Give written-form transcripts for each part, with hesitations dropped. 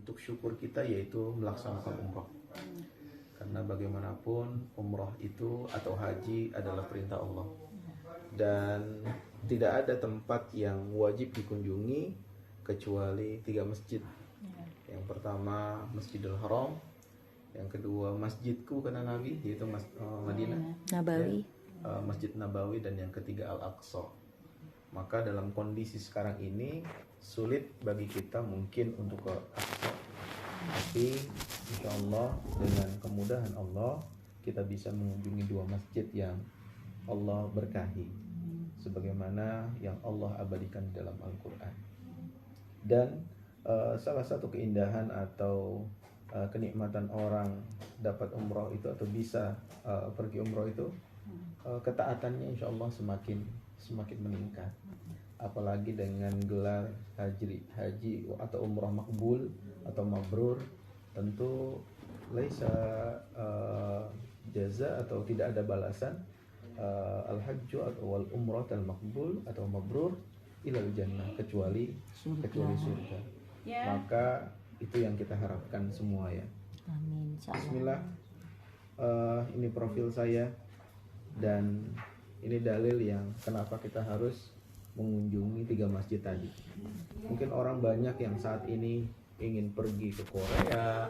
bentuk syukur kita yaitu melaksanakan umroh. Karena bagaimanapun umroh itu atau haji adalah perintah Allah. Dan tidak ada tempat yang wajib dikunjungi kecuali 3 masjid. Yang pertama Masjidil Haram, yang kedua masjidku kata Nabi yaitu Madinah Nabawi, Masjid Nabawi, dan yang ketiga Al-Aqsa. Maka dalam kondisi sekarang ini sulit bagi kita mungkin untuk ke Aqsa, tapi insya Allah dengan kemudahan Allah kita bisa mengunjungi 2 masjid yang Allah berkahi, sebagaimana yang Allah abadikan dalam Al-Quran. Dan salah satu keindahan atau kenikmatan orang dapat umroh itu atau bisa pergi umroh itu, ketaatannya insya Allah semakin meningkat. Apalagi dengan gelar haji atau umroh makbul atau mabrur, tentu laisa jaza atau tidak ada balasan al-hajju atau wal umrah al makbul atau mabrur ilal jannah kecuali surga. Maka itu yang kita harapkan semua ya. Amin. Bismillah. Ini profil saya dan ini dalil yang kenapa kita harus mengunjungi 3 masjid tadi. Mungkin orang banyak yang saat ini ingin pergi ke Korea,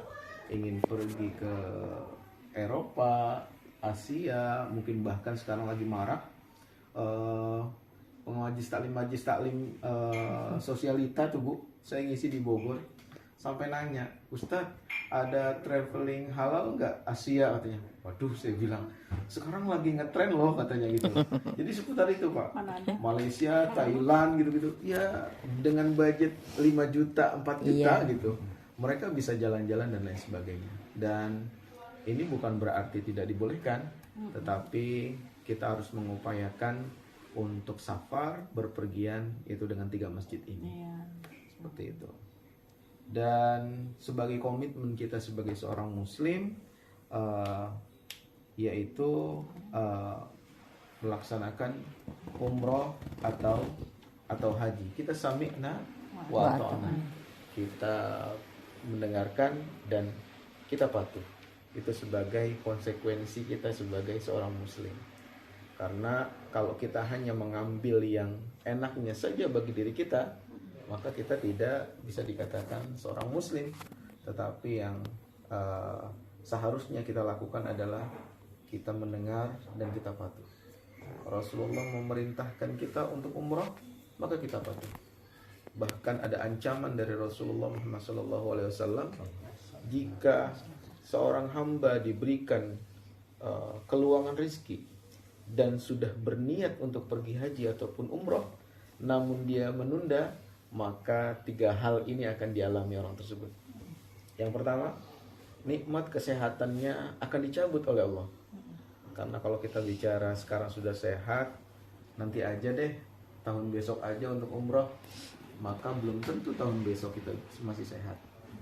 ingin pergi ke Eropa, Asia, mungkin bahkan sekarang lagi marak majlis taklim sosialita tuh Bu. Saya ngisi di Bogor, sampai nanya, Ustadz ada traveling halal nggak Asia katanya. Waduh, saya bilang sekarang lagi ngetren loh katanya gitu. Jadi seputar itu Pak, Malaysia, Thailand gitu-gitu. Ya dengan budget 5 juta, 4 juta gitu, mereka bisa jalan-jalan dan lain sebagainya. Dan ini bukan berarti tidak dibolehkan, tetapi kita harus mengupayakan untuk safar berpergian itu dengan 3 masjid ini. Seperti itu. Dan sebagai komitmen kita sebagai seorang muslim yaitu melaksanakan umroh atau haji. Kita sami'na wa ata'na. Kita mendengarkan dan kita patuh. Itu sebagai konsekuensi kita sebagai seorang muslim. Karena kalau kita hanya mengambil yang enaknya saja bagi diri kita, maka kita tidak bisa dikatakan seorang muslim. Tetapi yang seharusnya kita lakukan adalah kita mendengar dan kita patuh. Rasulullah memerintahkan kita untuk umrah, maka kita patuh. Bahkan ada ancaman dari Rasulullah Muhammad SAW, jika seorang hamba diberikan keluangan rizki dan sudah berniat untuk pergi haji ataupun umrah, namun dia menunda, maka 3 hal ini akan dialami orang tersebut. Yang pertama, nikmat kesehatannya akan dicabut oleh Allah. Karena kalau kita bicara sekarang sudah sehat, nanti aja deh, tahun besok aja untuk umrah, maka belum tentu tahun besok kita masih sehat.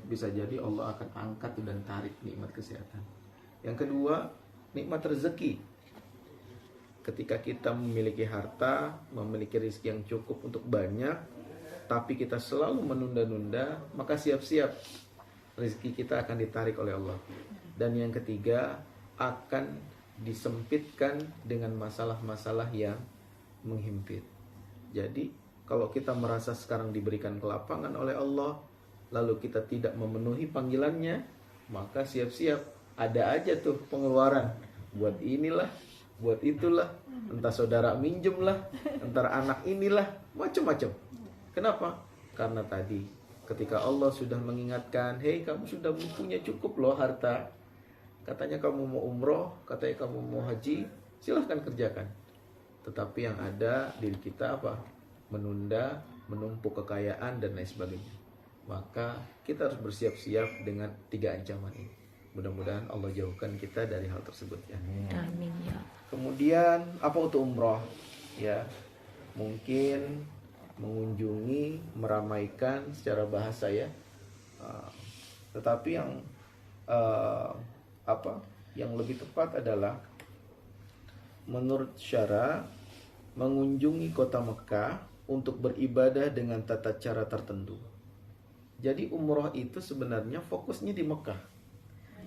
Bisa jadi Allah akan angkat dan tarik nikmat kesehatan. Yang kedua, nikmat rezeki. Ketika kita memiliki harta, memiliki rezeki yang cukup untuk banyak, tapi kita selalu menunda-nunda, maka siap-siap rezeki kita akan ditarik oleh Allah. Dan yang ketiga, akan disempitkan dengan masalah-masalah yang menghimpit. Jadi kalau kita merasa sekarang diberikan kelapangan oleh Allah, lalu kita tidak memenuhi panggilannya, maka siap-siap ada aja tuh pengeluaran, buat inilah, buat itulah, entah saudara minjem lah, entar anak inilah, macam-macam. Kenapa? Karena tadi ketika Allah sudah mengingatkan, hei kamu sudah punya cukup loh harta, katanya kamu mau umroh, katanya kamu mau haji, silahkan kerjakan. Tetapi yang ada diri kita apa? Menunda, menumpuk kekayaan dan lain sebagainya. Maka kita harus bersiap-siap dengan 3 ancaman ini. Mudah-mudahan Allah jauhkan kita dari hal tersebut ya. Amin ya. Kemudian apa itu umroh? Ya, mungkin mengunjungi, meramaikan secara bahasa ya. Tetapi yang lebih tepat adalah menurut syara mengunjungi kota Mekah untuk beribadah dengan tata cara tertentu. Jadi umroh itu sebenarnya fokusnya di Mekah.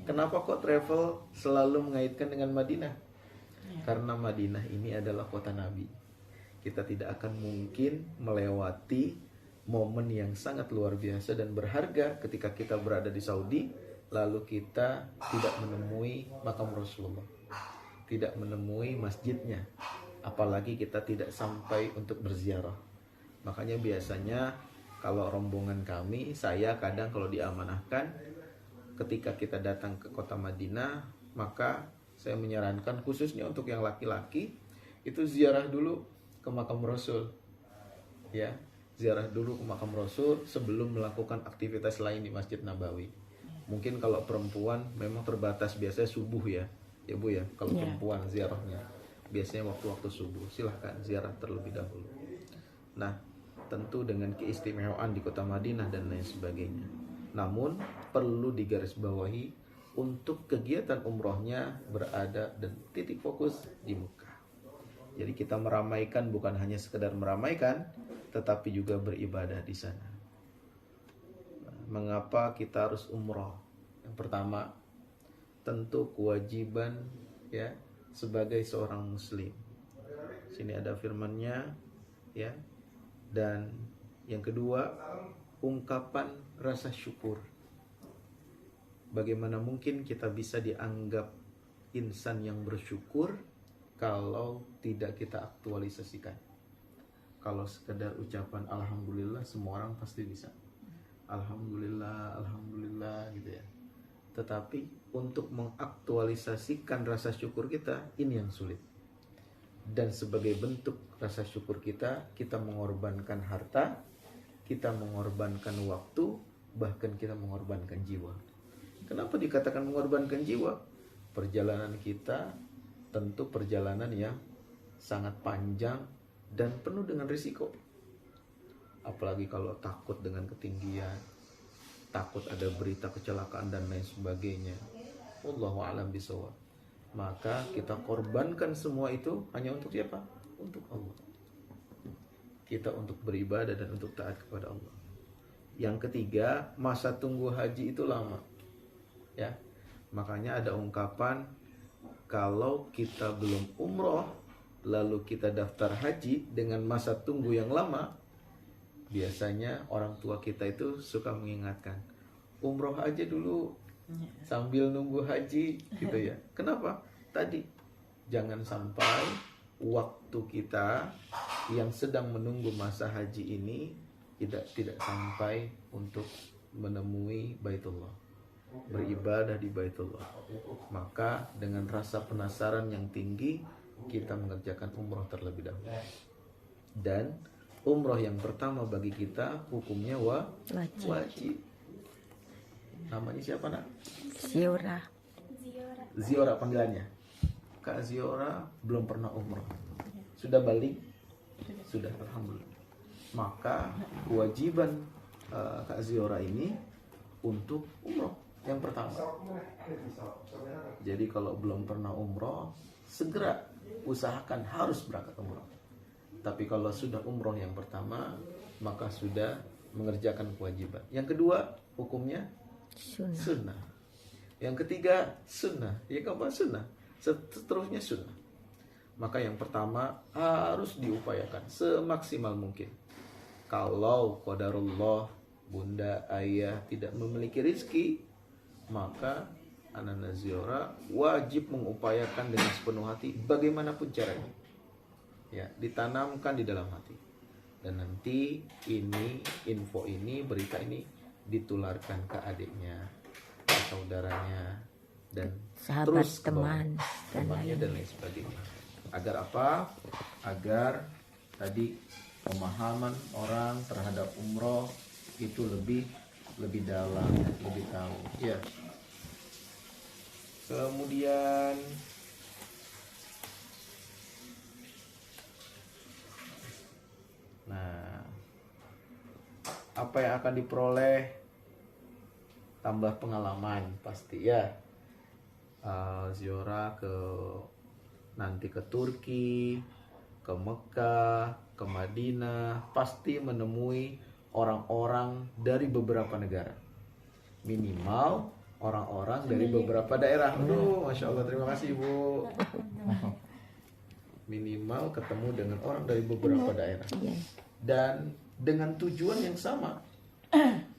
Kenapa kok travel selalu mengaitkan dengan Madinah? Karena Madinah ini adalah kota Nabi. Kita tidak akan mungkin melewati momen yang sangat luar biasa dan berharga ketika kita berada di Saudi, lalu kita tidak menemui makam Rasulullah, tidak menemui masjidnya, apalagi kita tidak sampai untuk berziarah. Makanya biasanya kalau rombongan kami, saya kadang kalau diamanahkan, ketika kita datang ke kota Madinah, maka saya menyarankan khususnya untuk yang laki-laki itu ziarah dulu ke makam Rasul, ya, ziarah dulu ke makam Rasul sebelum melakukan aktivitas lain di Masjid Nabawi. Mungkin kalau perempuan memang terbatas, biasanya subuh ya Bu ya. Kalau perempuan ziarahnya biasanya waktu-waktu subuh, silahkan ziarah terlebih dahulu. Nah, tentu dengan keistimewaan di kota Madinah dan lain sebagainya. Namun perlu digarisbawahi untuk kegiatan umrohnya berada dan titik fokus di Mekah. Jadi kita meramaikan bukan hanya sekedar meramaikan, tetapi juga beribadah di sana. Mengapa kita harus umroh? Yang pertama, tentu kewajiban ya sebagai seorang muslim. Sini ada firman-Nya ya. Dan yang kedua, ungkapan rasa syukur. Bagaimana mungkin kita bisa dianggap insan yang bersyukur kalau tidak kita aktualisasikan? Kalau sekedar ucapan alhamdulillah, semua orang pasti bisa. Alhamdulillah, alhamdulillah gitu ya. Tetapi untuk mengaktualisasikan rasa syukur kita, ini yang sulit. Dan sebagai bentuk rasa syukur kita mengorbankan harta, kita mengorbankan waktu, bahkan kita mengorbankan jiwa. Kenapa dikatakan mengorbankan jiwa? Perjalanan kita tentu perjalanan yang sangat panjang dan penuh dengan risiko. Apalagi kalau takut dengan ketinggian, takut ada berita kecelakaan dan lain sebagainya. Wallahu a'lam bishawab. Maka kita korbankan semua itu hanya untuk siapa? Untuk Allah. Kita untuk beribadah dan untuk taat kepada Allah. Yang ketiga, masa tunggu haji itu lama. Ya. Makanya ada ungkapan, kalau kita belum umroh lalu kita daftar haji dengan masa tunggu yang lama, biasanya orang tua kita itu suka mengingatkan, umroh aja dulu sambil nunggu haji gitu ya. Kenapa? Tadi jangan sampai waktu kita yang sedang menunggu masa haji ini tidak sampai untuk menemui Baitullah, beribadah di Baitullah. Maka dengan rasa penasaran yang tinggi kita mengerjakan umroh terlebih dahulu. Dan umroh yang pertama bagi kita hukumnya wajib. Namanya siapa nak? Ziora. Ziora panggilannya. Kak Ziora belum pernah umroh. Sudah balik? Sudah, alhamdulillah. Maka kewajiban Kak Ziora ini untuk umroh yang pertama. Jadi kalau belum pernah umroh, segera usahakan harus berangkat umroh. Tapi kalau sudah umroh yang pertama, maka sudah mengerjakan kewajiban. Yang kedua, hukumnya sunnah. Yang ketiga, sunnah. Ya keempat, sunnah. Seterusnya sunnah. Maka yang pertama harus diupayakan semaksimal mungkin. Kalau qadarullah, bunda, ayah tidak memiliki rizki, maka anak Ziora wajib mengupayakan dengan sepenuh hati bagaimanapun caranya. Ya, ditanamkan di dalam hati. Dan nanti ini, info ini, berita ini ditularkan ke adiknya, ke saudaranya, dan sahabat, terus temannya dan lain sebagainya. Agar apa? Agar tadi pemahaman orang terhadap umroh itu lebih dalam, lebih tahu. Ya. Kemudian apa yang akan diperoleh? Tambah pengalaman pasti ya. Ziarah nanti ke Turki, ke Mekah, ke Madinah, pasti menemui orang-orang dari beberapa negara. Minimal orang-orang dari beberapa daerah. Aduh, Masya Allah, terima kasih Ibu. Minimal ketemu dengan orang dari beberapa daerah. Iya. Dan dengan tujuan yang sama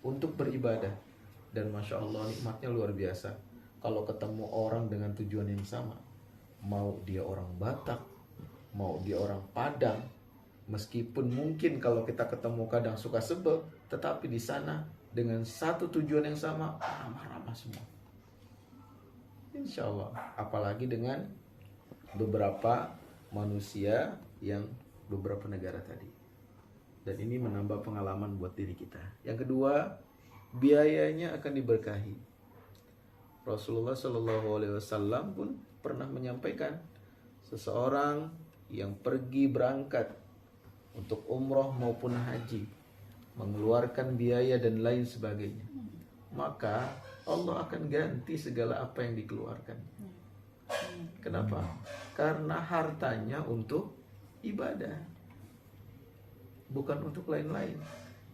untuk beribadah. Dan Masya Allah, nikmatnya luar biasa. Kalau ketemu orang dengan tujuan yang sama, mau dia orang Batak, mau dia orang Padang, meskipun mungkin kalau kita ketemu kadang suka sebel, tetapi di sana dengan satu tujuan yang sama, ramah-ramah semua. Insya Allah. Apalagi dengan beberapa manusia yang beberapa negara tadi. Dan ini menambah pengalaman buat diri kita. Yang kedua, biayanya akan diberkahi. Rasulullah SAW pun pernah menyampaikan, seseorang yang pergi berangkat untuk umroh maupun haji, mengeluarkan biaya dan lain sebagainya, maka Allah akan ganti segala apa yang dikeluarkan. Kenapa? Karena hartanya untuk ibadah, bukan untuk lain-lain.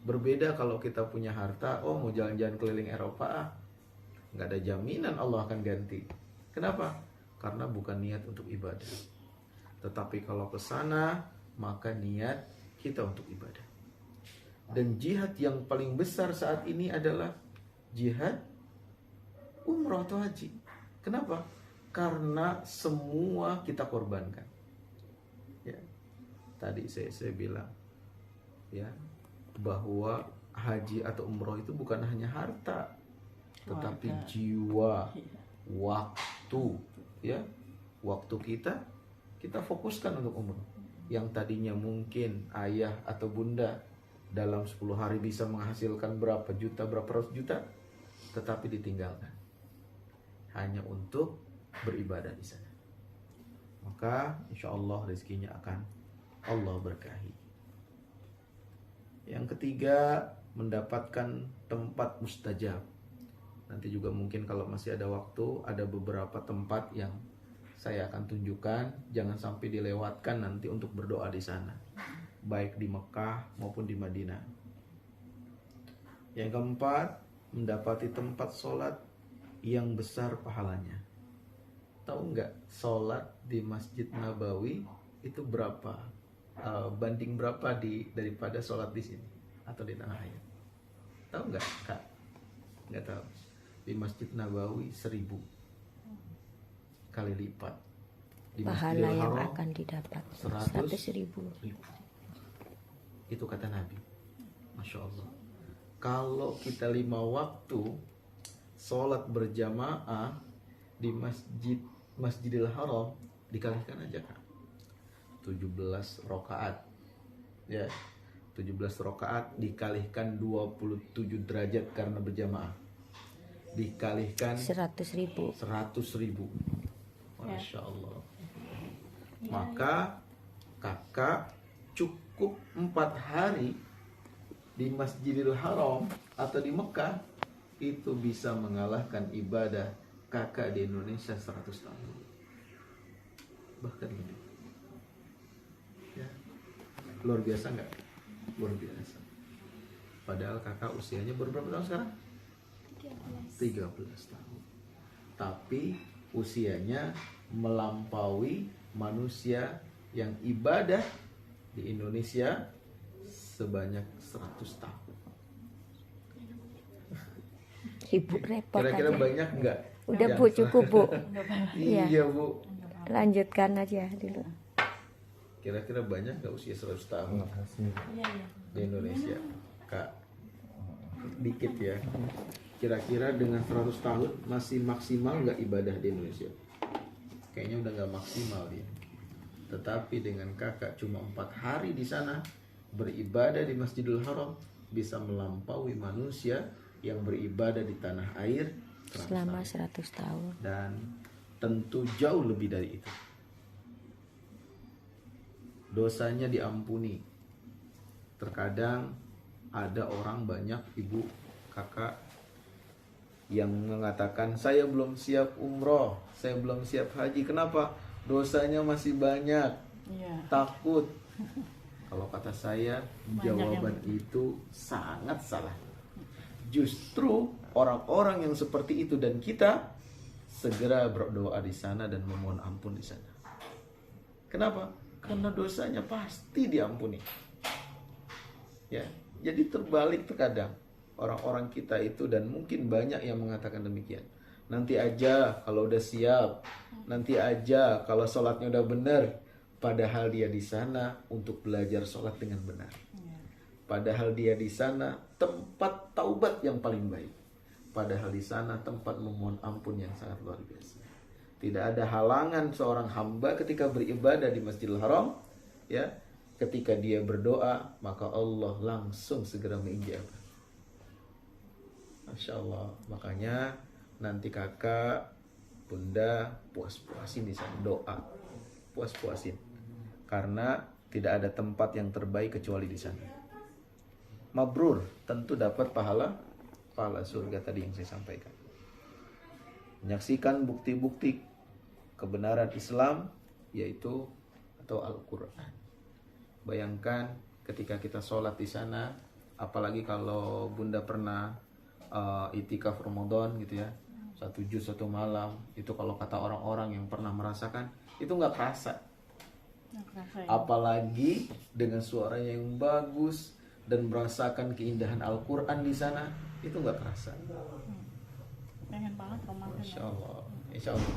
Berbeda kalau kita punya harta, oh mau jalan-jalan keliling Eropa, nggak ada jaminan Allah akan ganti. Kenapa? Karena bukan niat untuk ibadah. Tetapi kalau ke sana, maka niat kita untuk ibadah. Dan jihad yang paling besar saat ini adalah jihad umroh atau haji. Kenapa? Karena semua kita korbankan. Ya. Tadi saya bilang, ya, bahwa haji atau umroh itu bukan hanya harta, tetapi jiwa, waktu, ya, waktu kita fokuskan untuk umroh. Yang tadinya mungkin ayah atau bunda dalam 10 hari bisa menghasilkan berapa juta, berapa ratus juta, tetapi ditinggalkan hanya untuk beribadah di sana. Maka insya Allah rezekinya akan Allah berkahi. Yang ketiga, mendapatkan tempat mustajab. Nanti juga mungkin kalau masih ada waktu, ada beberapa tempat yang saya akan tunjukkan. Jangan sampai dilewatkan nanti untuk berdoa di sana, baik di Mekah maupun di Madinah. Yang keempat, mendapati tempat sholat yang besar pahalanya. Tahu nggak sholat di Masjid Nabawi itu berapa? Banding berapa daripada sholat di sini atau di tanah air? Tahu nggak, Kak? Nggak tahu. Di Masjid Nabawi 1000 kali lipat. Di Pahala Masjidil yang Haram akan didapat 100.000. 100.000. Itu kata Nabi. Masya Allah. Kalau kita 5 waktu sholat berjamaah di Masjidil Haram, dikalikan aja, Kak, 17 rakaat, ya, 17 rakaat dikalikan 27 derajat karena berjamaah, dikalikan 100.000. 100.000. Masya Allah. Maka kakak cukup 4 hari di Masjidil Haram atau di Mekah itu bisa mengalahkan ibadah kakak di Indonesia 100 tahun, bahkan lebih. Ya. Luar biasa nggak? Luar biasa. Padahal kakak usianya berapa tahun sekarang? 13 tahun. Tapi usianya melampaui manusia yang ibadah di Indonesia sebanyak 100 tahun. Ibu repot Kira-kira aja. banyak nggak? Udah yang Bu, cukup Bu. Iya Bu. Lanjutkan aja dulu. Kira-kira banyak nggak usia 100 tahun di Indonesia? Kak, dikit ya. Kira-kira dengan 100 tahun masih maksimal nggak ibadah di Indonesia? Kayaknya udah nggak maksimal dia. Tetapi dengan kakak cuma 4 hari di sana beribadah di Masjidil Haram, bisa melampaui manusia yang beribadah di tanah air Selama 100 tahun. dan tentu jauh lebih dari itu. Dosanya diampuni. Terkadang ada orang banyak, ibu, kakak, yang mengatakan saya belum siap umroh, saya belum siap haji. Kenapa? Dosanya masih banyak. Takut Kalau kata saya, Banyak jawaban itu sangat salah. Justru orang-orang yang seperti itu dan kita segera berdoa di sana dan memohon ampun di sana. Kenapa? Karena dosanya pasti diampuni. Ya, jadi terbalik terkadang orang-orang kita itu, dan mungkin banyak yang mengatakan demikian. Nanti aja kalau udah siap, nanti aja kalau sholatnya udah benar. Padahal dia di sana untuk belajar sholat dengan benar. Padahal dia di sana tempat taubat yang paling baik. Padahal di sana tempat memohon ampun yang sangat luar biasa. Tidak ada halangan seorang hamba ketika beribadah di Masjidil Haram, ya. Ketika dia berdoa, maka Allah langsung segera mengijabah. Masya Allah. Makanya nanti kakak, bunda puas-puasin di sana doa, puas-puasin. Karena tidak ada tempat yang terbaik kecuali di sana. Mabrur, tentu dapat pahala surga tadi yang saya sampaikan. Menyaksikan bukti-bukti kebenaran Islam, yaitu atau Al-Quran. Bayangkan ketika kita sholat di sana, apalagi kalau bunda pernah itikaf Ramadan gitu ya, 1 juz 1 malam, itu kalau kata orang-orang yang pernah merasakan, itu nggak kerasa. Apalagi dengan suaranya yang bagus dan merasakan keindahan Al-Quran di sana, itu nggak kerasa. Pengen banget Ramadan. Insya Allah, insya Allah.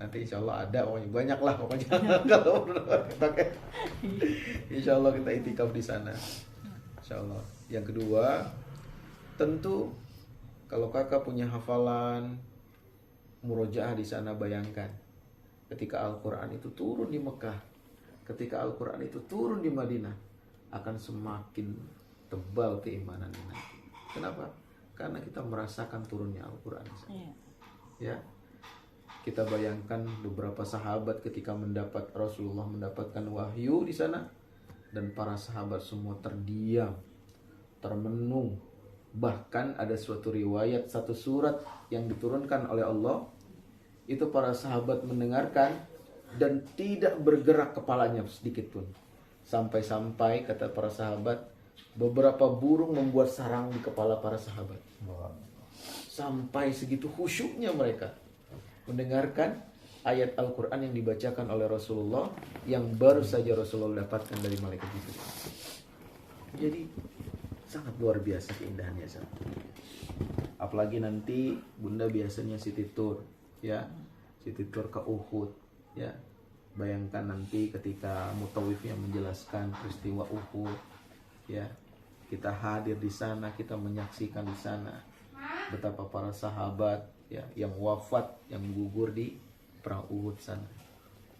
Nanti insya Allah ada, banyak lah pokoknya. Kalau insya Allah kita itikaf di sana. Insya Allah. Yang kedua, tentu kalau kakak punya hafalan murojaah di sana, bayangkan ketika Al-Quran itu turun di Mekah, ketika Al-Quran itu turun di Madinah, akan semakin tebal keimanannya nanti. Kenapa? Karena kita merasakan turunnya Al-Quran di sana. Ya, kita bayangkan beberapa sahabat ketika Rasulullah mendapatkan wahyu di sana, dan para sahabat semua terdiam, termenung. Bahkan ada suatu riwayat, satu surat yang diturunkan oleh Allah, itu para sahabat mendengarkan dan tidak bergerak kepalanya sedikit pun. Sampai-sampai kata para sahabat, beberapa burung membuat sarang di kepala para sahabat. Sampai segitu khusyuknya mereka mendengarkan ayat Al-Quran yang dibacakan oleh Rasulullah, yang baru saja Rasulullah dapatkan dari malaikat Jibril. Jadi sangat luar biasa keindahannya. Apalagi nanti bunda biasanya city tour, ya, city tour ke Uhud, ya. Bayangkan nanti ketika mutawifnya menjelaskan peristiwa Uhud, ya, kita hadir di sana, kita menyaksikan di sana betapa para sahabat, ya, yang wafat, yang gugur di perang Uhud sana.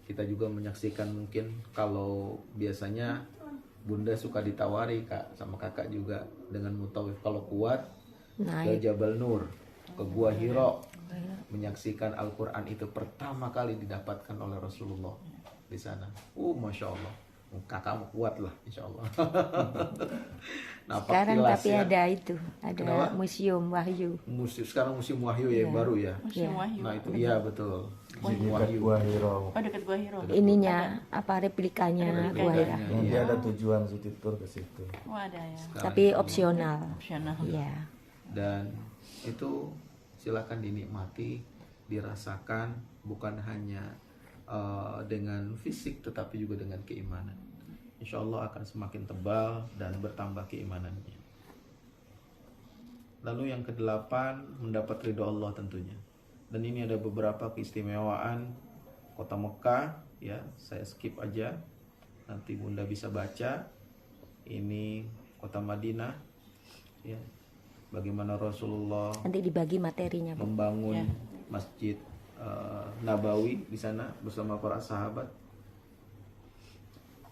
Kita juga menyaksikan, mungkin kalau biasanya bunda suka ditawari kak sama kakak juga dengan mutawif, kalau kuat ke Jabal Nur, ke Gua Hira, menyaksikan Al-Quran itu pertama kali didapatkan oleh Rasulullah di sana. Masya Allah, kakak mau kuat lah, insya Allah. Sekarang tapi ya. ada itu, ada Kenapa? Museum Wahyu. Sekarang museum Wahyu ya, yang baru ya. Museum Wahyu. Nah itu iya betul. Museum dekat Wahyu. Gua Hira. Oh, dekat Gua Hira. Ininya apa replikanya Gua Hira. Nanti ada tujuan city tour ke situ. Oh, ada ya. Sekarang Tapi itu opsional. Opsional. Iya. Dan itu silakan dinikmati, dirasakan, bukan hanya dengan fisik tetapi juga dengan keimanan. Insya Allah akan semakin tebal dan bertambah keimanannya. Lalu yang ke-8, mendapat ridho Allah tentunya. Dan ini ada beberapa keistimewaan kota Mekah, ya, saya skip aja, nanti bunda bisa baca. Ini kota Madinah, ya, bagaimana Rasulullah Nanti dibagi materinya, Bu. membangun Ya. Masjid Nabawi di sana bersama para sahabat.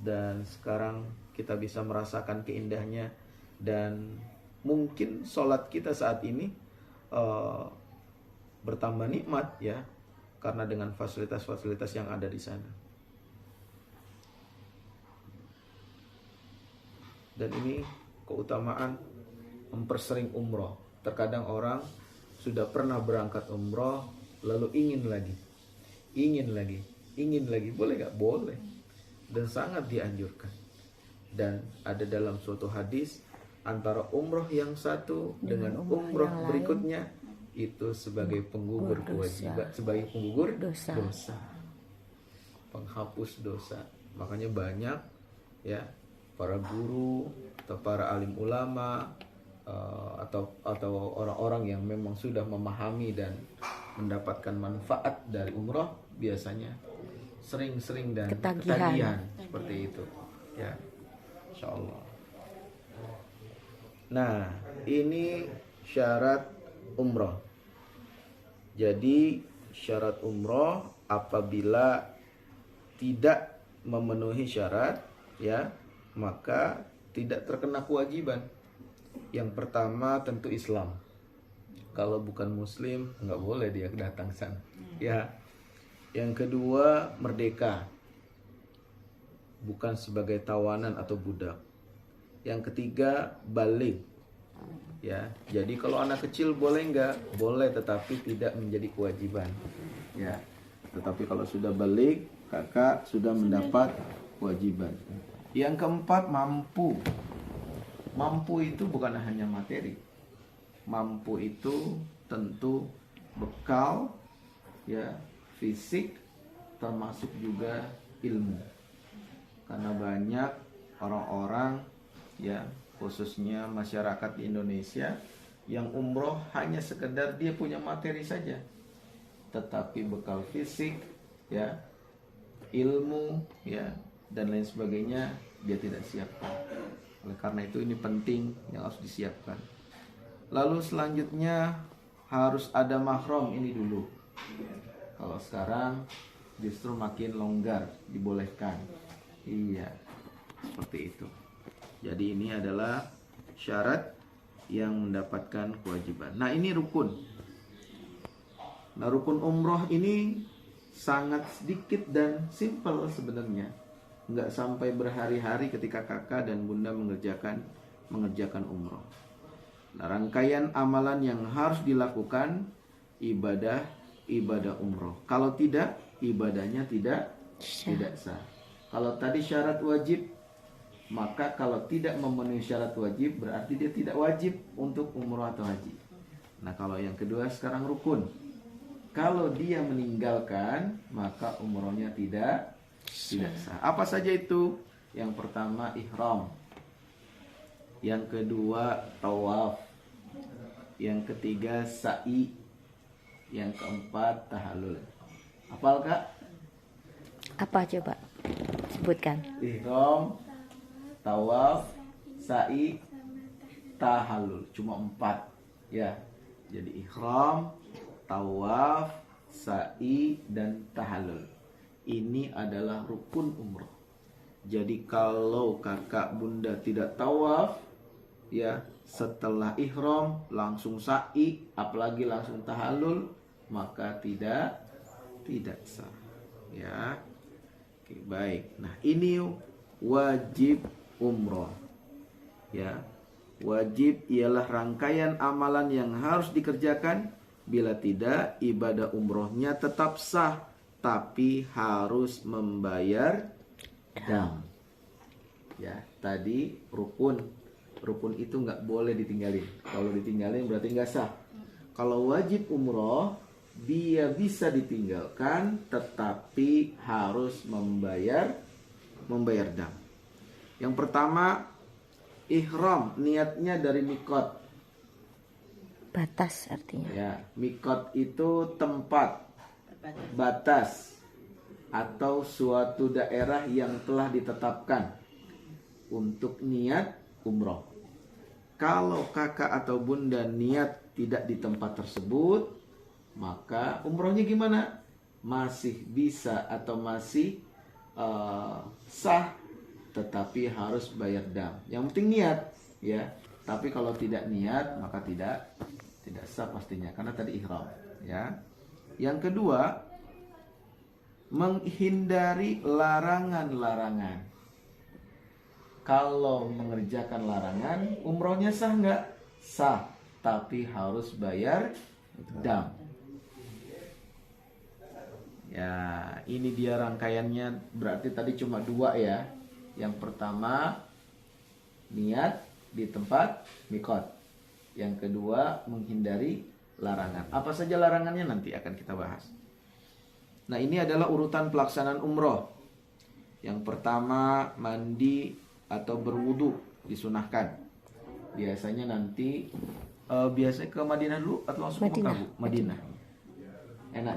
Dan sekarang kita bisa merasakan keindahannya, dan mungkin sholat kita saat ini bertambah nikmat, ya, karena dengan fasilitas-fasilitas yang ada di sana. Dan ini keutamaan mempersering umroh. Terkadang orang sudah pernah berangkat umroh, lalu ingin lagi. Boleh gak? Boleh. Dan sangat dianjurkan. Dan ada dalam suatu hadis, antara umroh yang satu dengan umroh yang lain, berikutnya itu sebagai penggugur kewajiban, sebagai penggugur dosa, penghapus dosa. Makanya banyak ya para guru atau para alim ulama atau orang-orang yang memang sudah memahami dan mendapatkan manfaat dari umroh biasanya sering-sering dan ketagihan seperti itu ya, insyaallah. Nah, ini syarat umroh. Jadi syarat umroh apabila tidak memenuhi syarat ya, maka tidak terkena kewajiban. Yang pertama tentu Islam. Kalau bukan muslim nggak boleh dia datang sana ya. Yang kedua merdeka, bukan sebagai tawanan atau budak. Yang ketiga balik ya. Jadi kalau anak kecil boleh nggak? Boleh, tetapi tidak menjadi kewajiban ya. Tetapi kalau sudah balik, kakak sudah mendapat kewajiban. Yang keempat mampu. Mampu itu bukan hanya materi. Mampu itu tentu bekal ya, fisik, termasuk juga ilmu. Karena banyak orang-orang ya, khususnya masyarakat di Indonesia yang umroh hanya sekedar dia punya materi saja, tetapi bekal fisik ya, ilmu ya, dan lain sebagainya dia tidak siapkan. Oleh karena itu ini penting yang harus disiapkan. Lalu selanjutnya harus ada mahram ini dulu. Kalau sekarang justru makin longgar, dibolehkan. Iya, seperti itu. Jadi ini adalah syarat yang mendapatkan kewajiban. Nah, ini rukun. Nah, rukun umroh ini sangat sedikit dan simple sebenarnya. Nggak sampai berhari-hari ketika kakak dan bunda mengerjakan umroh. Nah, rangkaian amalan yang harus dilakukan ibadah umroh. Kalau tidak, ibadahnya tidak sah. Kalau tadi syarat wajib, maka kalau tidak memenuhi syarat wajib berarti dia tidak wajib untuk umroh atau haji. Nah, kalau yang kedua sekarang rukun. Kalau dia meninggalkan, maka umrohnya tidak sah. Apa saja itu? Yang pertama ihram. Yang kedua tawaf. Yang ketiga sa'i. Yang keempat tahallul. Hafal Kak? Apa coba? Sebutkan. Ihram, tawaf, sa'i, tahallul. Cuma 4 ya. Jadi ihram, tawaf, sa'i, dan tahallul. Ini adalah rukun umroh. Jadi kalau kakak bunda tidak tawaf ya, setelah ihram langsung sa'i, apalagi langsung tahallul, maka tidak sah ya. Oke, baik. Nah, ini wajib umroh ya. Wajib ialah rangkaian amalan yang harus dikerjakan. Bila tidak, ibadah umrohnya tetap sah, tapi harus membayar dam. Ya, tadi rukun itu nggak boleh ditinggalin. Kalau ditinggalin berarti nggak sah. Kalau wajib umroh, dia bisa ditinggalkan, tetapi harus membayar dam. Yang pertama, ihram, niatnya dari mikot. Batas artinya. Ya, mikot itu tempat, batas, atau suatu daerah yang telah ditetapkan untuk niat umroh. Kalau kakak atau bunda niat tidak di tempat tersebut, maka umrohnya gimana? Masih bisa atau masih sah, tetapi harus bayar dam. Yang penting niat ya. Tapi kalau tidak niat, maka tidak sah pastinya, karena tadi ihram ya. Yang kedua, menghindari larangan-larangan. Kalau mengerjakan larangan, umrohnya sah nggak? Sah, tapi harus bayar dam. Ya, ini dia rangkaiannya. Berarti tadi cuma 2 ya. Yang pertama niat di tempat mikot. Yang kedua, menghindari larangan. Apa saja larangannya nanti akan kita bahas. Nah, ini adalah urutan pelaksanaan umroh. Yang pertama, mandi atau berwudu disunahkan. Biasanya nanti biasanya ke Madinah dulu atau langsung ke Mekah, Bu? Madinah. Enaknya